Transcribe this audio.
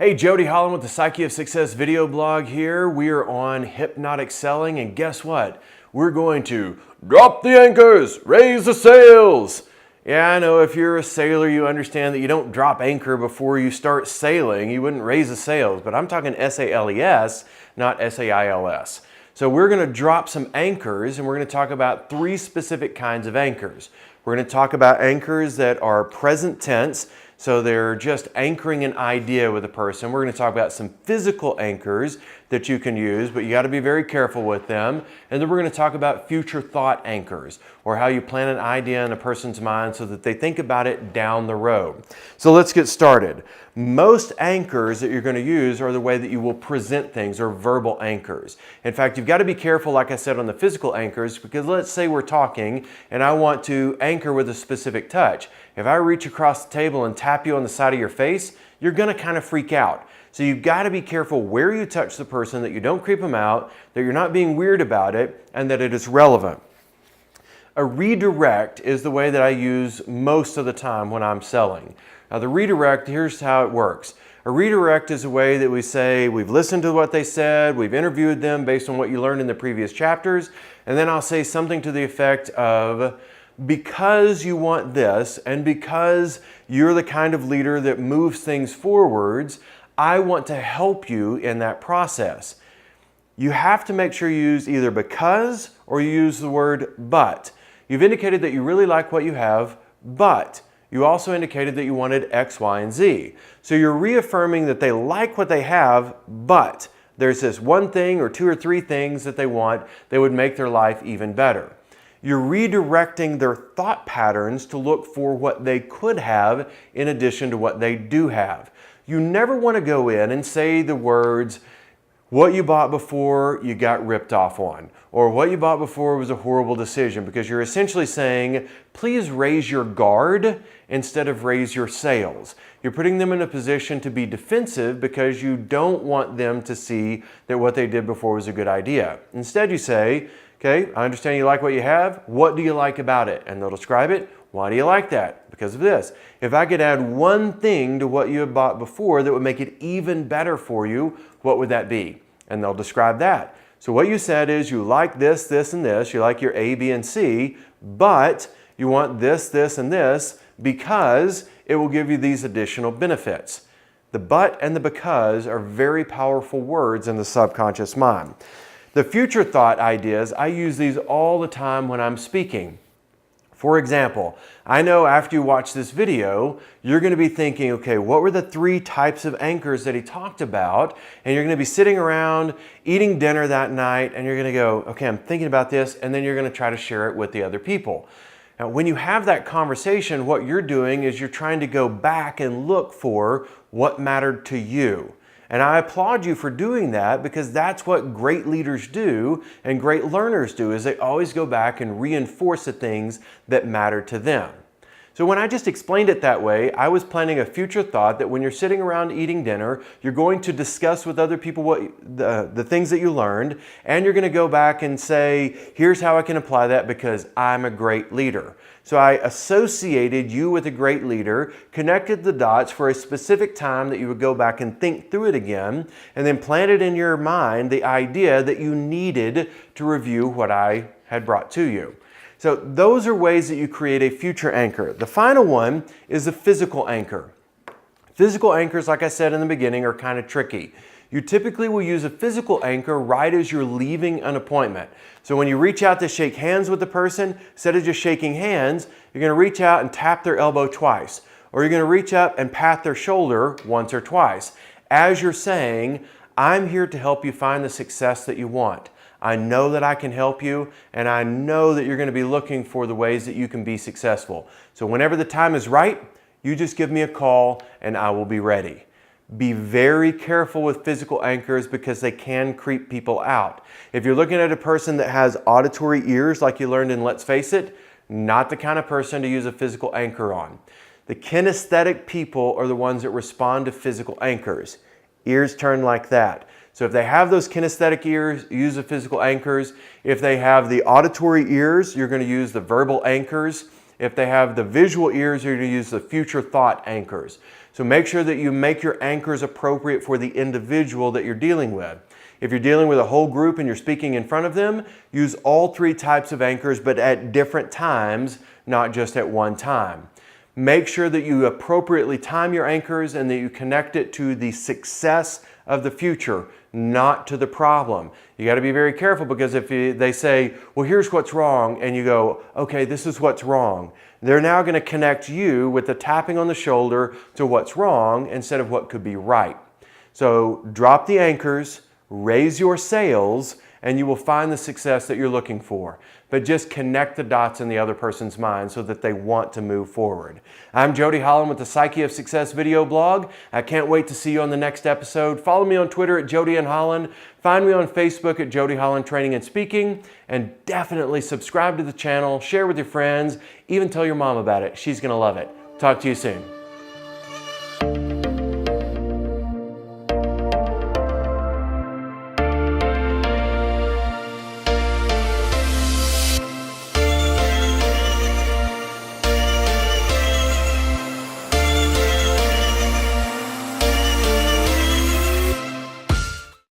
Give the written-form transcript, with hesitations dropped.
Hey, Jody Holland with the Psyche of Success video blog here. We are on hypnotic selling, and guess what? We're going to drop the anchors, raise the sails. Yeah, I know if you're a sailor, you understand that you don't drop anchor before you start sailing. You wouldn't raise the sails, but I'm talking S-A-L-E-S, not S-A-I-L-S. So we're going to drop some anchors, and we're going to talk about three specific kinds of anchors. We're going to talk about anchors that are present tense, so they're just anchoring an idea with a person. We're going to talk about some physical anchors that you can use, but you got to be very careful with them. And then we're going to talk about future thought anchors, or how you plant an idea in a person's mind so that they think about it down the road. So let's get started. Most anchors that you're going to use are the way that you will present things, or verbal anchors. In fact, you've got to be careful, like I said, on the physical anchors, because let's say we're talking and I want to anchor with a specific touch. If I reach across the table and tap you on the side of your face, you're going to kind of freak out. So you've got to be careful where you touch the person, that you don't creep them out, that you're not being weird about it, and that it is relevant. A redirect is the way that I use most of the time when I'm selling. Now the redirect, here's how it works. A redirect is a way that we say, we've listened to what they said, we've interviewed them based on what you learned in the previous chapters, and then I'll say something to the effect of, because you want this, and because you're the kind of leader that moves things forwards, I want to help you in that process. You have to make sure you use either because or you use the word but. You've indicated that you really like what you have, but you also indicated that you wanted X, Y, and Z. So you're reaffirming that they like what they have, but there's this one thing or two or three things that they want that would make their life even better. You're redirecting their thought patterns to look for what they could have in addition to what they do have. You never want to go in and say the words, what you bought before you got ripped off on, or what you bought before was a horrible decision, because you're essentially saying, please raise your guard instead of raise your sails. You're putting them in a position to be defensive because you don't want them to see that what they did before was a good idea. Instead you say, okay, I understand you like what you have. What do you like about it? And they'll describe it. Why do you like that? Because of this. If I could add one thing to what you had bought before that would make it even better for you, what would that be? And they'll describe that. So what you said is you like this, this, and this. You like your A, B, and C, but you want this, this, and this because it will give you these additional benefits. The but and the because are very powerful words in the subconscious mind. The future thought ideas, I use these all the time when I'm speaking. For example, I know after you watch this video, you're going to be thinking, okay, what were the three types of anchors that he talked about? And you're going to be sitting around eating dinner that night, and you're going to go, okay, I'm thinking about this, and then you're going to try to share it with the other people. Now, when you have that conversation, what you're doing is you're trying to go back and look for what mattered to you. And I applaud you for doing that, because that's what great leaders do and great learners do, is they always go back and reinforce the things that matter to them. So when I just explained it that way, I was planting a future thought that when you're sitting around eating dinner, you're going to discuss with other people what the things that you learned, and you're going to go back and say, here's how I can apply that because I'm a great leader. So I associated you with a great leader, connected the dots for a specific time that you would go back and think through it again, and then planted in your mind the idea that you needed to review what I had brought to you. So those are ways that you create a future anchor. The final one is a physical anchor. Physical anchors, like I said in the beginning, are kind of tricky. You typically will use a physical anchor right as you're leaving an appointment. So when you reach out to shake hands with the person, instead of just shaking hands, you're going to reach out and tap their elbow twice. Or you're going to reach up and pat their shoulder once or twice. As you're saying, I'm here to help you find the success that you want. I know that I can help you, and I know that you're going to be looking for the ways that you can be successful. So whenever the time is right, you just give me a call and I will be ready. Be very careful with physical anchors because they can creep people out. If you're looking at a person that has auditory ears like you learned in Let's Face It, not the kind of person to use a physical anchor on. The kinesthetic people are the ones that respond to physical anchors. Ears turn like that. So if they have those kinesthetic ears, use the physical anchors. If they have the auditory ears, you're going to use the verbal anchors. If they have the visual ears, you're going to use the future thought anchors. So make sure that you make your anchors appropriate for the individual that you're dealing with. If you're dealing with a whole group and you're speaking in front of them, use all 3 types of anchors, but at different times, not just at one time. Make sure that you appropriately time your anchors and that you connect it to the success of the future, not to the problem. You got to be very careful, because if they say, well, here's what's wrong, and you go, okay, this is what's wrong, they're now going to connect you with the tapping on the shoulder to what's wrong instead of what could be right. So drop the anchors, raise your sails, and you will find the success that you're looking for. But just connect the dots in the other person's mind so that they want to move forward. I'm Jody Holland with the Psyche of Success video blog. I can't wait to see you on the next episode. Follow me on Twitter at Jody and Holland. Find me on Facebook at Jody Holland Training and Speaking. And definitely subscribe to the channel, share with your friends, even tell your mom about it. She's going to love it. Talk to you soon.